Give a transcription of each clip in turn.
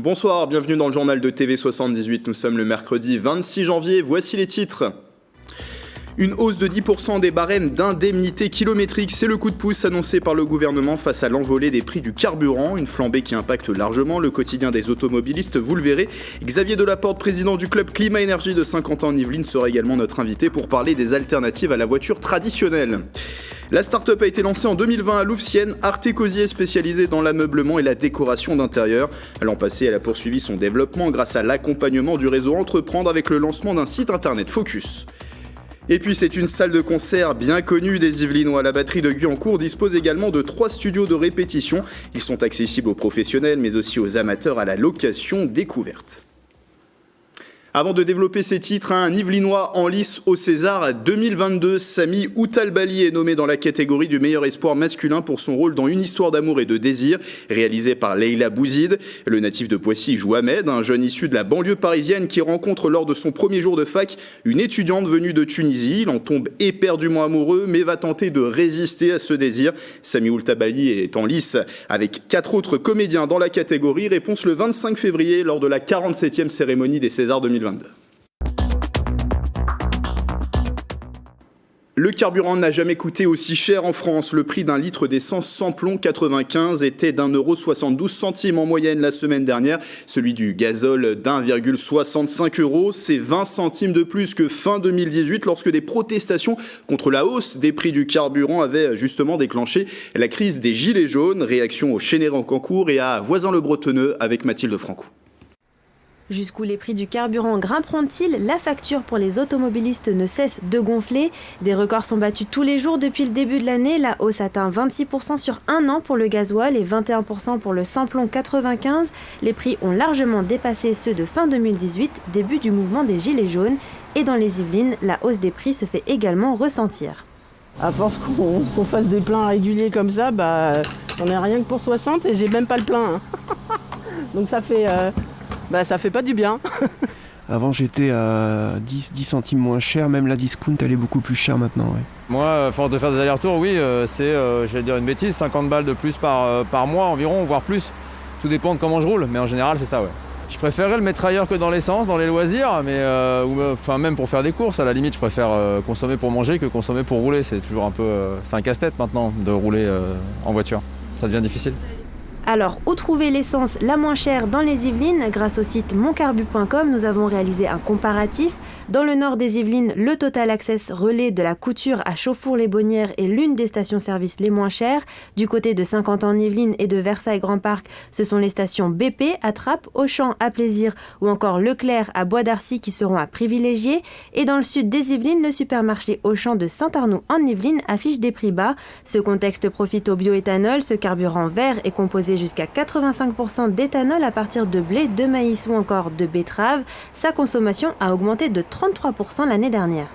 Bonsoir, bienvenue dans le journal de TV78. Nous sommes le mercredi 26 janvier. Voici les titres. Une hausse de 10% des barèmes d'indemnité kilométrique, c'est le coup de pouce annoncé par le gouvernement face à l'envolée des prix du carburant, une flambée qui impacte largement le quotidien des automobilistes, vous le verrez. Xavier Delaporte, président du club Climat Énergie de Saint-Quentin-en-Yvelines, sera également notre invité pour parler des alternatives à la voiture traditionnelle. La start-up a été lancée en 2020 à Louvciennes, Arte Cosier spécialisée dans l'ameublement et la décoration d'intérieur. L'an passé, elle a poursuivi son développement grâce à l'accompagnement du réseau Entreprendre avec le lancement d'un site internet Focus. Et puis c'est une salle de concert bien connue des Yvelinois. La batterie de Guyancourt dispose également de 3 studios de répétition. Ils sont accessibles aux professionnels mais aussi aux amateurs à la location découverte. Avant de développer ses titres, un Yvelinois en lice au César 2022, Sami Outalbali est nommé dans la catégorie du meilleur espoir masculin pour son rôle dans Une histoire d'amour et de désir, réalisé par Leïla Bouzid. Le natif de Poissy joue Ahmed, un jeune issu de la banlieue parisienne qui rencontre lors de son premier jour de fac une étudiante venue de Tunisie. Il en tombe éperdument amoureux, mais va tenter de résister à ce désir. Sami Outalbali est en lice avec 4 autres comédiens dans la catégorie. Réponse le 25 février lors de la 47e cérémonie des Césars 2022. Le carburant n'a jamais coûté aussi cher en France. Le prix d'un litre d'essence sans plomb 95 était d'1,72 € en moyenne la semaine dernière. Celui du gazole d'1,65 €. C'est 20 centimes de plus que fin 2018 lorsque des protestations contre la hausse des prix du carburant avaient justement déclenché la crise des gilets jaunes. Réaction au Chénéran-Cancourt et à Voisin-le-Bretonneux avec Mathilde Francou. Jusqu'où les prix du carburant grimperont-ils ? La facture pour les automobilistes ne cesse de gonfler. Des records sont battus tous les jours depuis le début de l'année. La hausse atteint 26% sur un an pour le gasoil et 21% pour le sans-plomb 95. Les prix ont largement dépassé ceux de fin 2018, début du mouvement des Gilets jaunes. Et dans les Yvelines, la hausse des prix se fait également ressentir. À force qu'on fasse des pleins réguliers comme ça, j'en ai rien que pour 60 et j'ai même pas le plein. Donc ça fait... ça fait pas du bien. Avant j'étais à 10 centimes moins cher, même la discount elle est beaucoup plus chère maintenant. Ouais. Moi, à force de faire des allers-retours, oui, c'est, j'allais dire une bêtise, 50 balles de plus par mois environ, voire plus. Tout dépend de comment je roule, mais en général c'est ça, ouais. Je préférerais le mettre ailleurs que dans l'essence, dans les loisirs, mais même pour faire des courses, à la limite je préfère consommer pour manger que consommer pour rouler. C'est toujours un peu, c'est un casse-tête maintenant de rouler en voiture, ça devient difficile. Alors, où trouver l'essence la moins chère dans les Yvelines ? Grâce au site moncarbu.com, nous avons réalisé un comparatif. Dans le nord des Yvelines, le Total Access relais de la Couture à Chauffour-les-Bonnières est l'une des stations-service les moins chères. Du côté de Saint-Quentin-en-Yvelines et de Versailles-Grand Parc, ce sont les stations BP à Trappes, Auchan à Plaisir ou encore Leclerc à Bois d'Arcy qui seront à privilégier. Et dans le sud des Yvelines, le supermarché Auchan de Saint-Arnoux-en-Yvelines affiche des prix bas. Ce contexte profite au bioéthanol. Ce carburant vert est composé jusqu'à 85% d'éthanol à partir de blé, de maïs ou encore de betterave. Sa consommation a augmenté de 33% l'année dernière.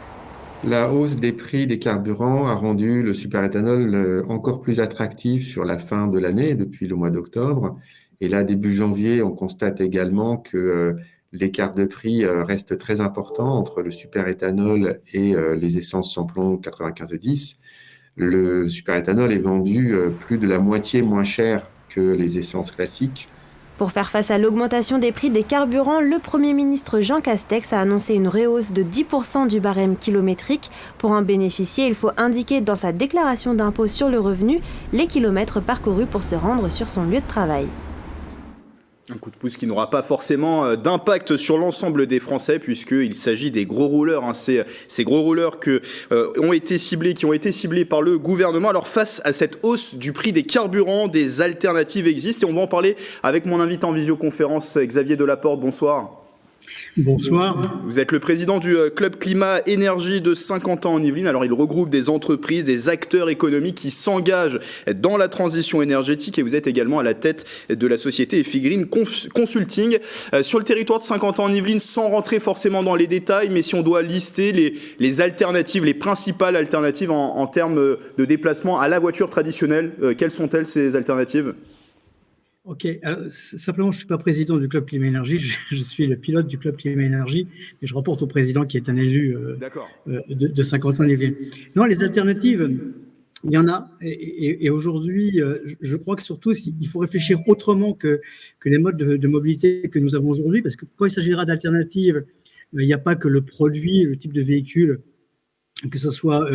La hausse des prix des carburants a rendu le superéthanol encore plus attractif sur la fin de l'année, depuis le mois d'octobre. Et là, début janvier, on constate également que l'écart de prix reste très important entre le superéthanol et les essences sans plomb 95-10. Le superéthanol est vendu plus de la moitié moins cher que les essences classiques. Pour faire face à l'augmentation des prix des carburants, le Premier ministre Jean Castex a annoncé une rehausse de 10% du barème kilométrique. Pour en bénéficier, il faut indiquer dans sa déclaration d'impôt sur le revenu les kilomètres parcourus pour se rendre sur son lieu de travail. Un coup de pouce qui n'aura pas forcément d'impact sur l'ensemble des Français puisqu'il s'agit des gros rouleurs. Ces gros rouleurs qui ont été ciblés par le gouvernement. Alors face à cette hausse du prix des carburants, des alternatives existent et on va en parler avec mon invité en visioconférence, Xavier Delaporte. Bonsoir. Bonsoir. Vous êtes le président du club Climat Énergie de Saint-Quentin-en-Yvelines. Alors, il regroupe des entreprises, des acteurs économiques qui s'engagent dans la transition énergétique et vous êtes également à la tête de la société Efigreen Consulting. Sur le territoire de Saint-Quentin-en-Yvelines, sans rentrer forcément dans les détails, mais si on doit lister les alternatives, les principales alternatives en termes de déplacement à la voiture traditionnelle, quelles sont-elles ces alternatives ? Ok, simplement, je ne suis pas président du club Climat Énergie, je suis le pilote du club Climat Énergie et je rapporte au président qui est un élu de Saint-Quentin-en-Yvelines. Non, les alternatives, Il y en a, et aujourd'hui, je crois que surtout, il faut réfléchir autrement que les modes de mobilité que nous avons aujourd'hui, parce que quand il s'agira d'alternatives, il n'y a pas que le produit, le type de véhicule, que ce soit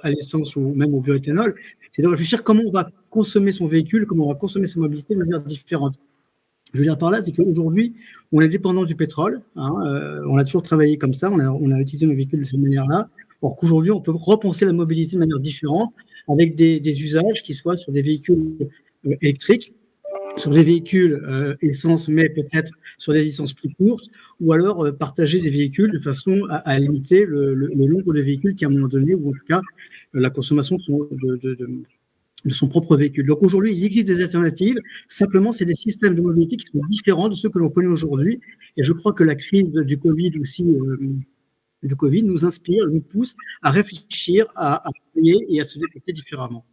à l'essence ou même au bioéthanol, c'est de réfléchir comment on va consommer son véhicule, comment on va consommer sa mobilité de manière différente. Je veux dire par là, c'est qu'aujourd'hui, on est dépendant du pétrole. On a toujours travaillé comme ça, on a utilisé nos véhicules de cette manière-là. Or qu'aujourd'hui, on peut repenser la mobilité de manière différente, avec des usages qui soient sur des véhicules électriques, sur des véhicules essence, mais peut-être sur des distances plus courtes, ou alors partager des véhicules de façon à limiter le nombre de véhicules qui, à un moment donné, ou en tout cas la consommation de son propre véhicule. Donc aujourd'hui, il existe des alternatives. Simplement, c'est des systèmes de mobilité qui sont différents de ceux que l'on connaît aujourd'hui. Et je crois que la crise du Covid aussi, du Covid, nous inspire, nous pousse à réfléchir, à travailler et à se déplacer différemment.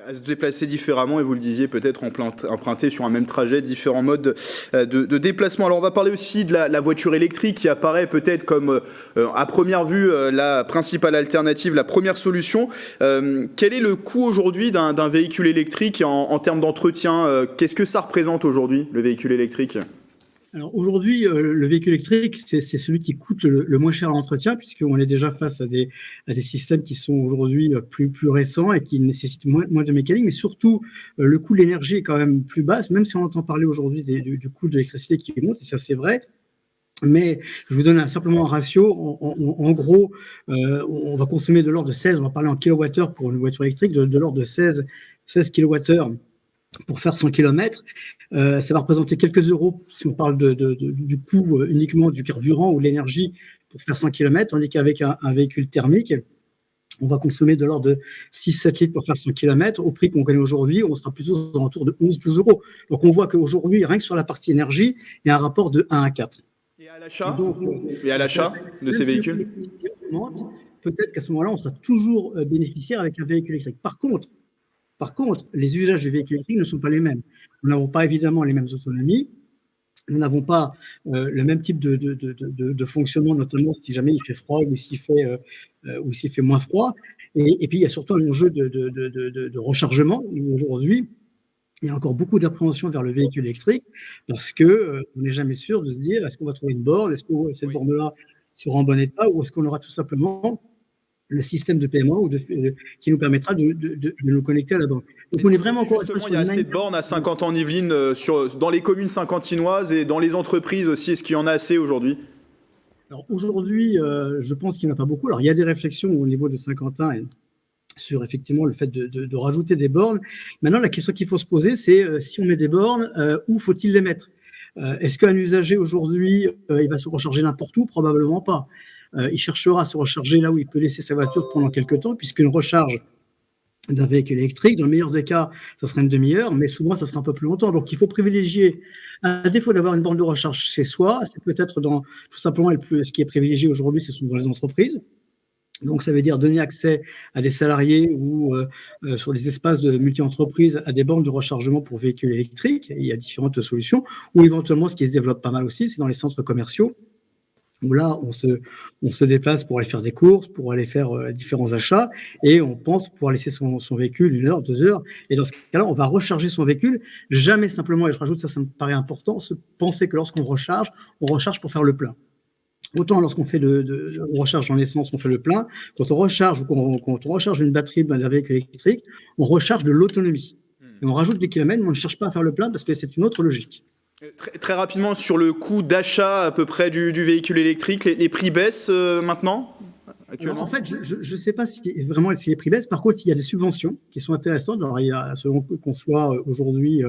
À se déplacer différemment, et vous le disiez, peut-être emprunter sur un même trajet différents modes de déplacement. Alors on va parler aussi de la voiture électrique qui apparaît peut-être comme à première vue la principale alternative, la première solution. Quel est le coût aujourd'hui d'un véhicule électrique en termes d'entretien? Qu'est-ce que ça représente aujourd'hui, le véhicule électrique? Alors aujourd'hui, le véhicule électrique, c'est celui qui coûte le moins cher à l'entretien, puisqu'on est déjà face à des systèmes qui sont aujourd'hui plus récents et qui nécessitent moins de mécanique, mais surtout le coût de l'énergie est quand même plus bas, même si on entend parler aujourd'hui du coût de l'électricité qui monte, et ça c'est vrai. Mais je vous donne simplement un ratio. En gros, on va consommer de l'ordre de 16, on va parler en kilowattheure pour une voiture électrique, de l'ordre de 16 kilowattheures pour faire 100 km. Ça va représenter quelques euros si on parle du coût uniquement du carburant ou de l'énergie pour faire 100 km, tandis qu'avec un véhicule thermique, on va consommer de l'ordre de 6-7 litres pour faire 100 km. Au prix qu'on connaît aujourd'hui, on sera plutôt aux alentours de 11-12 euros. Donc on voit qu'aujourd'hui, rien que sur la partie énergie, il y a un rapport de 1 à 4. Et à l'achat de ces véhicules, peut-être qu'à ce moment-là, on sera toujours bénéficiaire avec un véhicule électrique. Par contre, les usages du véhicule électrique ne sont pas les mêmes. Nous n'avons pas évidemment les mêmes autonomies, nous n'avons pas le même type de fonctionnement, notamment si jamais il fait froid ou s'il fait moins froid. Et puis, il y a surtout un enjeu de rechargement. Aujourd'hui, il y a encore beaucoup d'appréhension vers le véhicule électrique parce qu'on n'est jamais sûr de se dire est-ce qu'on va trouver une borne, est-ce que cette borne-là sera en bon état ou est-ce qu'on aura tout simplement le système de paiement qui nous permettra de nous connecter à la banque. Donc on est vraiment encore... Justement, il y a assez de bornes à 50 en Yvelines dans les communes saint-quentinoises et dans les entreprises aussi. Est-ce qu'il y en a assez aujourd'hui? Alors aujourd'hui, je pense qu'il n'y en a pas beaucoup. Alors il y a des réflexions au niveau de Saint-Quentin sur effectivement le fait de rajouter des bornes. Maintenant, la question qu'il faut se poser, c'est si on met des bornes, où faut-il les mettre? Est-ce qu'un usager aujourd'hui, il va se recharger n'importe où? Probablement pas. Il cherchera à se recharger là où il peut laisser sa voiture pendant quelques temps, puisqu'une recharge d'un véhicule électrique, dans le meilleur des cas, ça sera une demi-heure, mais souvent, ça sera un peu plus longtemps. Donc, il faut privilégier, à défaut d'avoir une borne de recharge chez soi, c'est peut-être tout simplement, ce qui est privilégié aujourd'hui, ce sont dans les entreprises. Donc, ça veut dire donner accès à des salariés ou sur des espaces de multi-entreprises à des bornes de rechargement pour véhicules électriques. Il y a différentes solutions. Ou éventuellement, ce qui se développe pas mal aussi, c'est dans les centres commerciaux, où là, on se déplace pour aller faire des courses, pour aller faire différents achats, et on pense pouvoir laisser son véhicule 1 heure, 2 heures, et dans ce cas-là, on va recharger son véhicule, jamais simplement, et je rajoute ça me paraît important, se penser que lorsqu'on recharge, on recharge pour faire le plein. Autant lorsqu'on fait on recharge en essence, on fait le plein, quand on recharge ou quand on recharge une batterie d'un véhicule électrique, on recharge de l'autonomie. Et on rajoute des kilomètres, mais on ne cherche pas à faire le plein parce que c'est une autre logique. Très rapidement, sur le coût d'achat à peu près du véhicule électrique, les prix baissent maintenant actuellement? Alors, en fait, je ne sais pas si vraiment si les prix baissent. Par contre, il y a des subventions qui sont intéressantes. Alors, il y a, selon qu'on soit aujourd'hui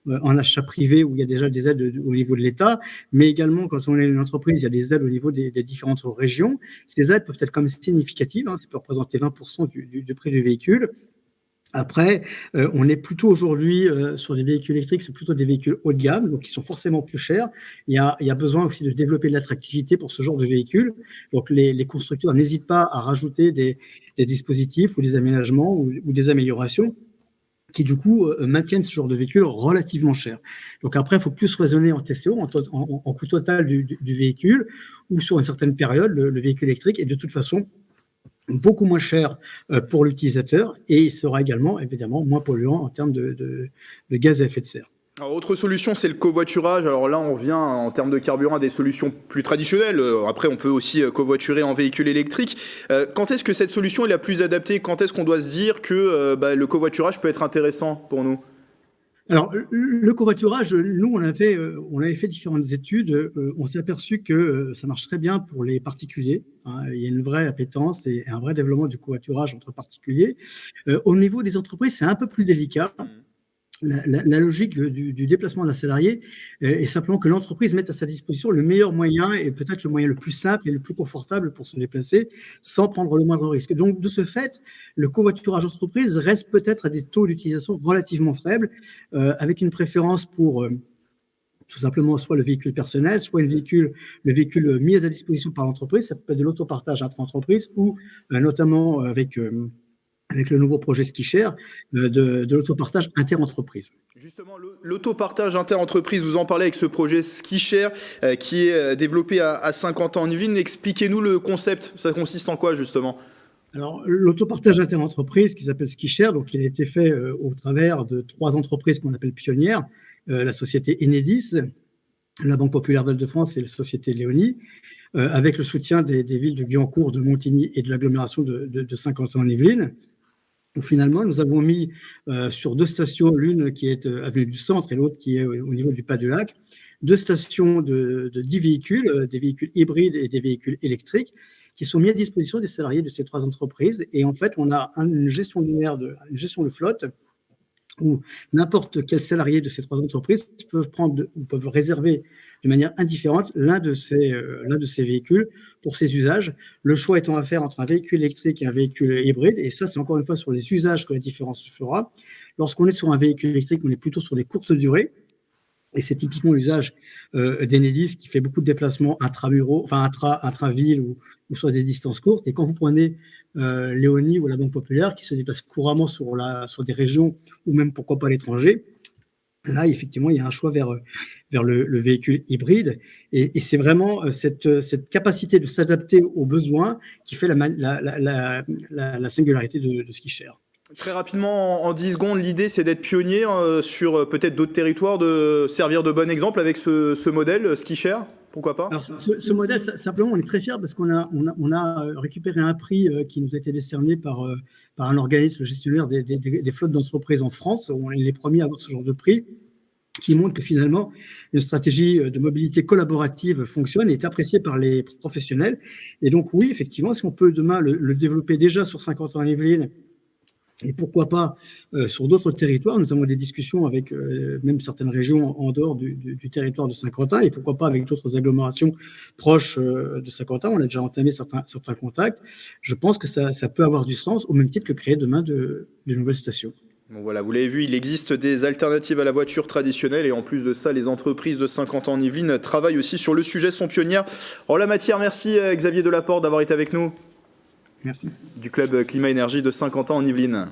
en achat privé où il y a déjà des aides au niveau de l'État, mais également quand on est une entreprise, il y a des aides au niveau des différentes régions. Ces aides peuvent être quand même significatives. Ça peut représenter 20% du prix du véhicule. Après, on est plutôt aujourd'hui sur des véhicules électriques, c'est plutôt des véhicules haut de gamme, donc qui sont forcément plus chers. Il y a besoin aussi de développer de l'attractivité pour ce genre de véhicules. Donc les constructeurs n'hésitent pas à rajouter des dispositifs ou des aménagements ou des améliorations qui du coup maintiennent ce genre de véhicule relativement cher. Donc après, il faut plus raisonner en TCO, en coût total du véhicule, ou sur une certaine période, le véhicule électrique, et de toute façon, beaucoup moins cher pour l'utilisateur et il sera également, évidemment, moins polluant en termes de gaz à effet de serre. Alors, autre solution, c'est le covoiturage. Alors là, on vient en termes de carburant à des solutions plus traditionnelles. Après, on peut aussi covoiturer en véhicule électrique. Quand est-ce que cette solution est la plus adaptée? Quand est-ce qu'on doit se dire que le covoiturage peut être intéressant pour nous? Alors, le covoiturage, nous, on avait fait différentes études. On s'est aperçu que ça marche très bien pour les particuliers. Hein. Il y a une vraie appétence et un vrai développement du covoiturage entre particuliers. Au niveau des entreprises, c'est un peu plus délicat. La logique du déplacement d'un salarié est simplement que l'entreprise mette à sa disposition le meilleur moyen et peut-être le moyen le plus simple et le plus confortable pour se déplacer sans prendre le moindre risque. Donc, de ce fait, le covoiturage entreprise reste peut-être à des taux d'utilisation relativement faibles, avec une préférence pour tout simplement soit le véhicule personnel, soit le véhicule mis à disposition par l'entreprise. Ça peut être de l'autopartage entre entreprises ou notamment avec le nouveau projet SkiShare, de l'autopartage inter-entreprise. Justement, l'autopartage inter-entreprise, vous en parlez avec ce projet SkiShare qui est développé à Saint-Quentin en Yvelines. Expliquez-nous le concept, ça consiste en quoi justement? Alors, l'autopartage inter-entreprise qui s'appelle SkiShare, donc il a été fait au travers de 3 entreprises qu'on appelle pionnières, la société Enedis, la Banque Populaire d'Île-de-France et la société Léonie, avec le soutien des villes de Guyancourt, de Montigny et de l'agglomération de Saint-Quentin en Yvelines. Où finalement, nous avons mis sur 2 stations, l'une qui est avenue du Centre et l'autre qui est au niveau du Pas du Lac, 2 stations de 10 véhicules, des véhicules hybrides et des véhicules électriques, qui sont mis à disposition des salariés de ces 3 entreprises. Et en fait, on a une gestion linéaire une gestion de flotte où n'importe quel salarié de ces 3 entreprises peuvent réserver de manière indifférente l'un de ces véhicules pour ses usages. Le choix étant à faire entre un véhicule électrique et un véhicule hybride. Et ça, c'est encore une fois sur les usages que la différence se fera. Lorsqu'on est sur un véhicule électrique, on est plutôt sur des courtes durées. Et c'est typiquement l'usage d'Enedis qui fait beaucoup de déplacements intramuraux, enfin intra-ville ou sur des distances courtes. Et quand vous prenez Léonie ou la Banque Populaire qui se déplace couramment sur des régions ou même pourquoi pas à l'étranger, là, effectivement, il y a un choix vers le véhicule hybride. Et c'est vraiment cette capacité de s'adapter aux besoins qui fait la singularité de SkiShare. Très rapidement, en 10 secondes, l'idée c'est d'être pionnier sur peut-être d'autres territoires, de servir de bon exemple avec ce modèle SkiShare, pourquoi pas? Alors, ce modèle, simplement, on est très fiers parce qu'on a récupéré un prix qui nous a été décerné par un organisme gestionnaire des flottes d'entreprises en France. On est les premiers à avoir ce genre de prix qui montre que finalement, une stratégie de mobilité collaborative fonctionne et est appréciée par les professionnels. Et donc oui, effectivement, si on peut demain le développer déjà sur Saint-Quentin-en-Yvelines, et pourquoi pas sur d'autres territoires. Nous avons des discussions avec même certaines régions en dehors du territoire de Saint-Quentin et pourquoi pas avec d'autres agglomérations proches de Saint-Quentin. On a déjà entamé certains contacts. Je pense que ça peut avoir du sens au même titre que créer demain de nouvelles stations. Bon voilà, vous l'avez vu, il existe des alternatives à la voiture traditionnelle et en plus de ça, les entreprises de Saint-Quentin-en-Yvelines travaillent aussi sur le sujet, sont pionnières. En la matière, merci Xavier Delaporte d'avoir été avec nous. Merci. Du club Climat Énergie de Saint-Quentin en Yvelines.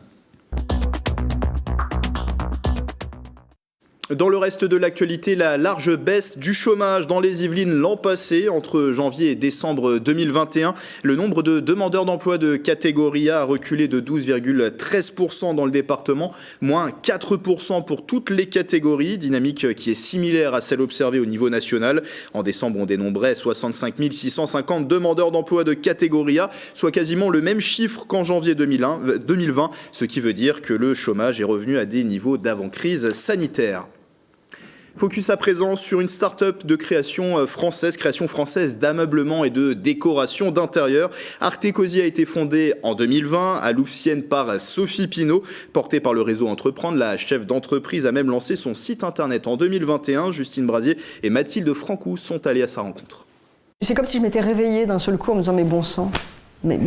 Dans le reste de l'actualité, la large baisse du chômage dans les Yvelines l'an passé, entre janvier et décembre 2021. Le nombre de demandeurs d'emploi de catégorie A a reculé de 12,13% dans le département, moins 4% pour toutes les catégories, dynamique qui est similaire à celle observée au niveau national. En décembre, on dénombrait 65 650 demandeurs d'emploi de catégorie A, soit quasiment le même chiffre qu'en janvier 2020, ce qui veut dire que le chômage est revenu à des niveaux d'avant-crise sanitaire. Focus à présent sur une start-up de création française d'ameublement et de décoration d'intérieur. Arte Cosy a été fondée en 2020 à Louvciennes par Sophie Pinault. Portée par le réseau Entreprendre, la chef d'entreprise a même lancé son site internet en 2021. Justine Brasier et Mathilde Francou sont allées à sa rencontre. C'est comme si je m'étais réveillée d'un seul coup en me disant mais bon sang. Mais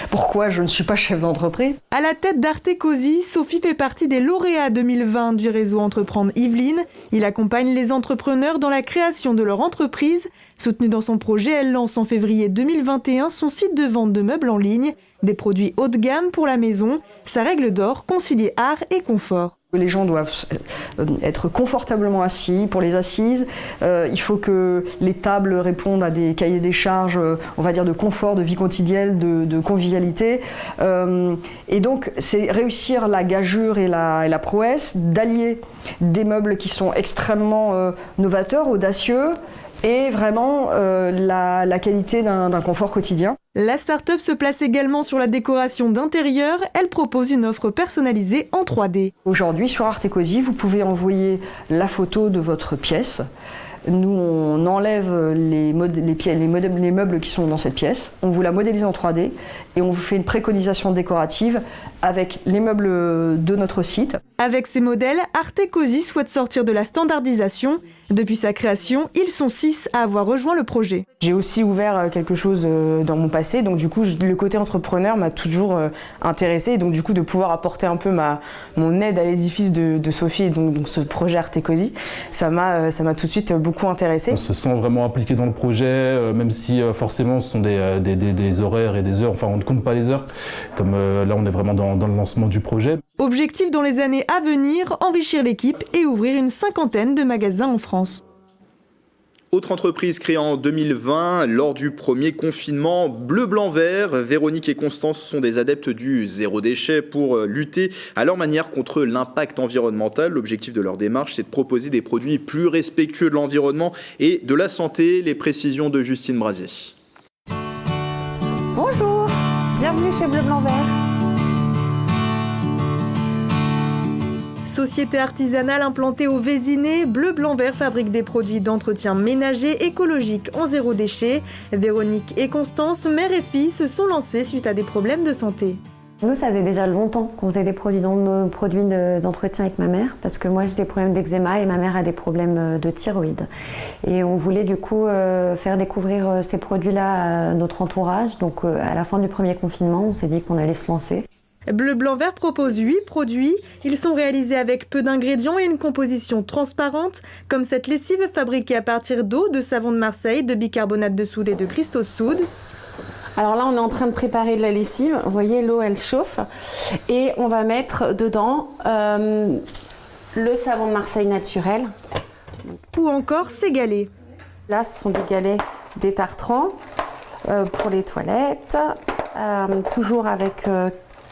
pourquoi je ne suis pas chef d'entreprise? À la tête d'Arte Cosy, Sophie fait partie des lauréats 2020 du réseau Entreprendre Yvelines. Il accompagne les entrepreneurs dans la création de leur entreprise. Soutenue dans son projet, elle lance en février 2021 son site de vente de meubles en ligne, des produits haut de gamme pour la maison. Sa règle d'or, concilier art et confort. Les gens doivent être confortablement assis pour les assises. Il faut que les tables répondent à des cahiers des charges, on va dire de confort, de vie quotidienne, de convivialité. Et donc, c'est réussir la gageure et la prouesse d'allier des meubles qui sont extrêmement novateurs, audacieux, et vraiment la qualité d'un confort quotidien. La start-up se place également sur la décoration d'intérieur. Elle propose une offre personnalisée en 3D. Aujourd'hui, sur Artecosi, vous pouvez envoyer la photo de votre pièce. Nous, on enlève les meubles qui sont dans cette pièce, on vous la modélise en 3D et on vous fait une préconisation décorative avec les meubles de notre site. Avec ces modèles, Artecosi souhaite sortir de la standardisation. Depuis sa création, ils sont 6 à avoir rejoint le projet. J'ai aussi ouvert quelque chose dans mon passé, donc du coup le côté entrepreneur m'a toujours intéressée, et donc du coup de pouvoir apporter un peu mon aide à l'édifice de Sophie, et donc ce projet Artecosi, ça m'a tout de suite beaucoup intéressée. On se sent vraiment impliqué dans le projet, même si forcément ce sont des horaires et des heures, enfin on ne compte pas les heures, comme là on est vraiment dans le lancement du projet. Objectif dans les années à venir, enrichir l'équipe et ouvrir une 50aine de magasins en France. Autre entreprise créée en 2020, lors du premier confinement, Bleu Blanc Vert. Véronique et Constance sont des adeptes du zéro déchet pour lutter à leur manière contre l'impact environnemental. L'objectif de leur démarche, c'est de proposer des produits plus respectueux de l'environnement et de la santé. Les précisions de Justine Brasier. Bonjour, bienvenue chez Bleu Blanc Vert. Société artisanale implantée au Vésinet, Bleu Blanc Vert fabrique des produits d'entretien ménager écologique en zéro déchet. Véronique et Constance, mère et fille, se sont lancées suite à des problèmes de santé. Nous, ça faisait déjà longtemps qu'on faisait des produits d'entretien avec ma mère, parce que moi j'ai des problèmes d'eczéma et ma mère a des problèmes de thyroïde. Et on voulait du coup faire découvrir ces produits-là à notre entourage. Donc à la fin du premier confinement, on s'est dit qu'on allait se lancer. Bleu Blanc Vert propose 8 produits. Ils sont réalisés avec peu d'ingrédients et une composition transparente, comme cette lessive fabriquée à partir d'eau, de savon de Marseille, de bicarbonate de soude et de cristaux soude. Alors là, on est en train de préparer de la lessive. Vous voyez, l'eau, elle chauffe. Et on va mettre dedans le savon de Marseille naturel. Ou encore ces galets. Là, ce sont des galets des tartrans pour les toilettes. Toujours avec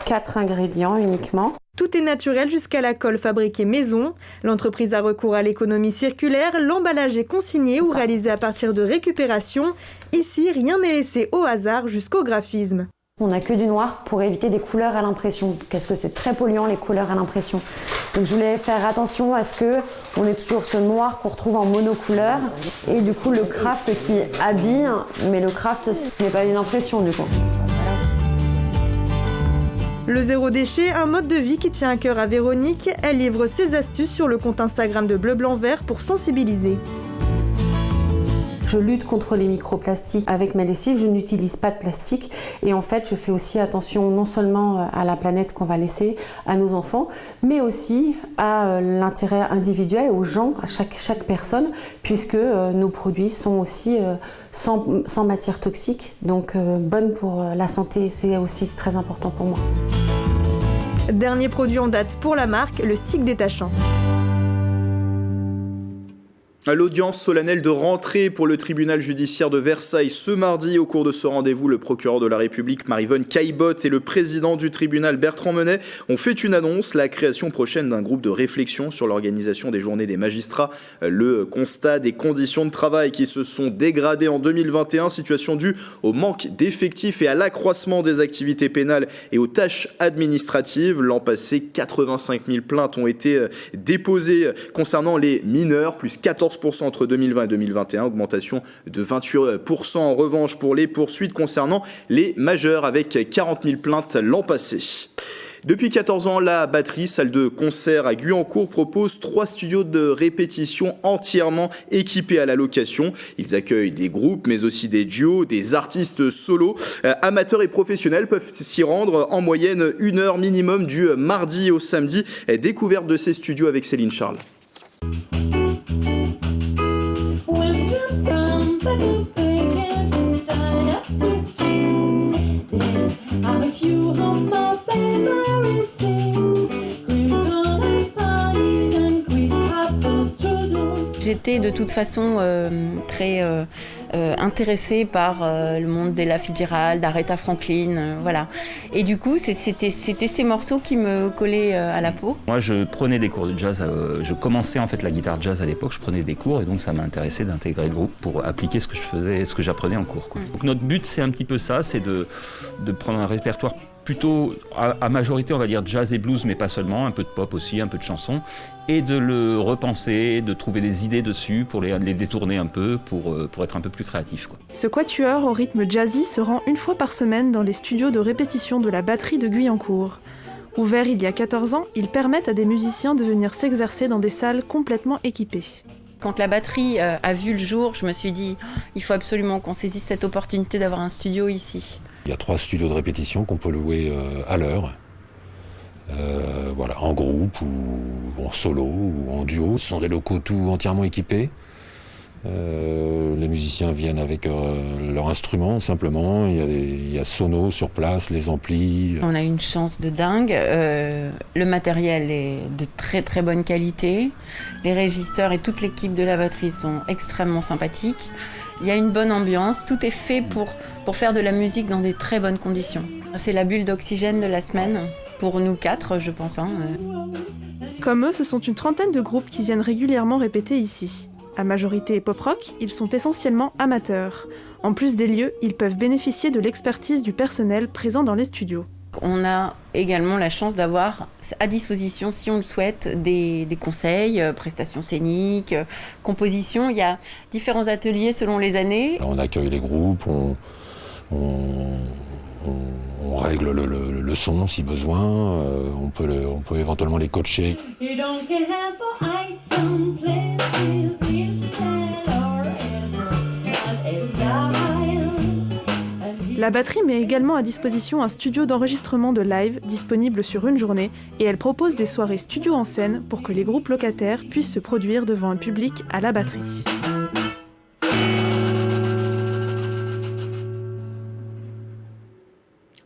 4 ingrédients uniquement. Tout est naturel jusqu'à la colle fabriquée maison. L'entreprise a recours à l'économie circulaire. L'emballage est consigné ou réalisé à partir de récupération. Ici, rien n'est laissé au hasard jusqu'au graphisme. On n'a que du noir pour éviter des couleurs à l'impression, parce que c'est très polluant les couleurs à l'impression. Donc je voulais faire attention à ce qu'on ait toujours ce noir qu'on retrouve en monocouleur. Et du coup le craft qui habille, mais le craft ce n'est pas une impression du coup. Le zéro déchet, un mode de vie qui tient à cœur à Véronique. Elle livre ses astuces sur le compte Instagram de Bleu Blanc Vert pour sensibiliser. Je lutte contre les microplastiques avec ma lessive, je n'utilise pas de plastique et en fait je fais aussi attention non seulement à la planète qu'on va laisser à nos enfants, mais aussi à l'intérêt individuel, aux gens, à chaque personne, puisque nos produits sont aussi sans matière toxique, donc bonnes pour la santé, c'est aussi très important pour moi. Dernier produit en date pour la marque, le stick détachant. À l'audience solennelle de rentrée pour le tribunal judiciaire de Versailles ce mardi, au cours de ce rendez-vous, le procureur de la République Maryvonne Caillebotte et le président du tribunal Bertrand Menet ont fait une annonce, la création prochaine d'un groupe de réflexion sur l'organisation des journées des magistrats. Le constat des conditions de travail qui se sont dégradées en 2021, situation due au manque d'effectifs et à l'accroissement des activités pénales et aux tâches administratives. L'an passé, 85 000 plaintes ont été déposées concernant les mineurs, plus 14% entre 2020 et 2021, augmentation de 28% en revanche pour les poursuites concernant les majeurs avec 40 000 plaintes l'an passé. Depuis 14 ans, la Batterie, salle de concert à Guyancourt, propose 3 studios de répétition entièrement équipés à la location. Ils accueillent des groupes, mais aussi des duos, des artistes solos. Amateurs et professionnels peuvent s'y rendre en moyenne 1 heure minimum du mardi au samedi. Découverte de ces studios avec Céline Charles. J'étais de toute façon très intéressée par le monde d'Ella Fitzgerald, d'Aretha Franklin, voilà. Et du coup, c'était ces morceaux qui me collaient à la peau. Moi, je prenais des cours de jazz, je commençais en fait la guitare jazz à l'époque, je prenais des cours et donc ça m'a intéressé d'intégrer le groupe pour appliquer ce que je faisais, ce que j'apprenais en cours, quoi. Donc notre but, c'est un petit peu ça, c'est de prendre un répertoire plutôt à majorité, on va dire jazz et blues, mais pas seulement, un peu de pop aussi, un peu de chansons, et de le repenser, de trouver des idées dessus pour les détourner un peu, pour être un peu plus créatif, quoi. Ce quatuor au rythme jazzy se rend une fois par semaine dans les studios de répétition de la batterie de Guyancourt. Ouverts il y a 14 ans, ils permettent à des musiciens de venir s'exercer dans des salles complètement équipées. Quand la batterie a vu le jour, je me suis dit il faut absolument qu'on saisisse cette opportunité d'avoir un studio ici. Il y a 3 studios de répétition qu'on peut louer à l'heure, voilà, en groupe ou en solo ou en duo. Ce sont des locaux tout entièrement équipés. Les musiciens viennent avec leurs instruments simplement. Il y a sonos sur place, les amplis. On a une chance de dingue. Le matériel est de très très bonne qualité. Les régisseurs et toute l'équipe de la batterie sont extrêmement sympathiques. Il y a une bonne ambiance. Tout est fait pour faire de la musique dans des très bonnes conditions. C'est la bulle d'oxygène de la semaine pour nous 4, je pense. Comme eux, ce sont une trentaine de groupes qui viennent régulièrement répéter ici. À majorité pop-rock, ils sont essentiellement amateurs. En plus des lieux, ils peuvent bénéficier de l'expertise du personnel présent dans les studios. On a également la chance d'avoir à disposition, si on le souhaite, des conseils, prestations scéniques, composition. Il y a différents ateliers selon les années. On accueille les groupes, on règle le son si besoin, on peut éventuellement les coacher. La batterie met également à disposition un studio d'enregistrement de live disponible sur une journée et elle propose des soirées studio en scène pour que les groupes locataires puissent se produire devant un public à la batterie.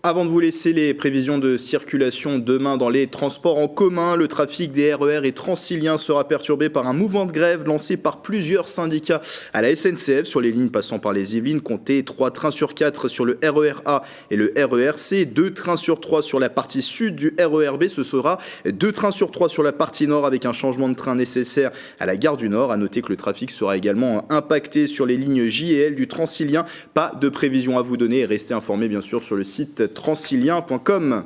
Avant de vous laisser les prévisions de circulation demain dans les transports en commun, le trafic des RER et Transiliens sera perturbé par un mouvement de grève lancé par plusieurs syndicats à la SNCF sur les lignes passant par les Yvelines. Comptez 3 trains sur 4 sur le RER A et le RER C, 2 trains sur 3 sur la partie sud du RER B. Ce sera 2 trains sur 3 sur la partie nord avec un changement de train nécessaire à la gare du Nord. À noter que le trafic sera également impacté sur les lignes J et L du Transilien. Pas de prévision à vous donner et restez informés bien sûr sur le site transilien.com.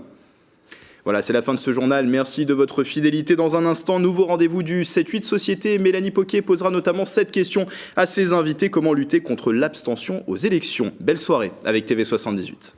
Voilà, c'est la fin de ce journal. Merci de votre fidélité. Dans un instant, nouveau rendez-vous du 7-8 Société. Mélanie Poquet posera notamment cette question à ses invités. Comment lutter contre l'abstention aux élections? Belle soirée avec TV78.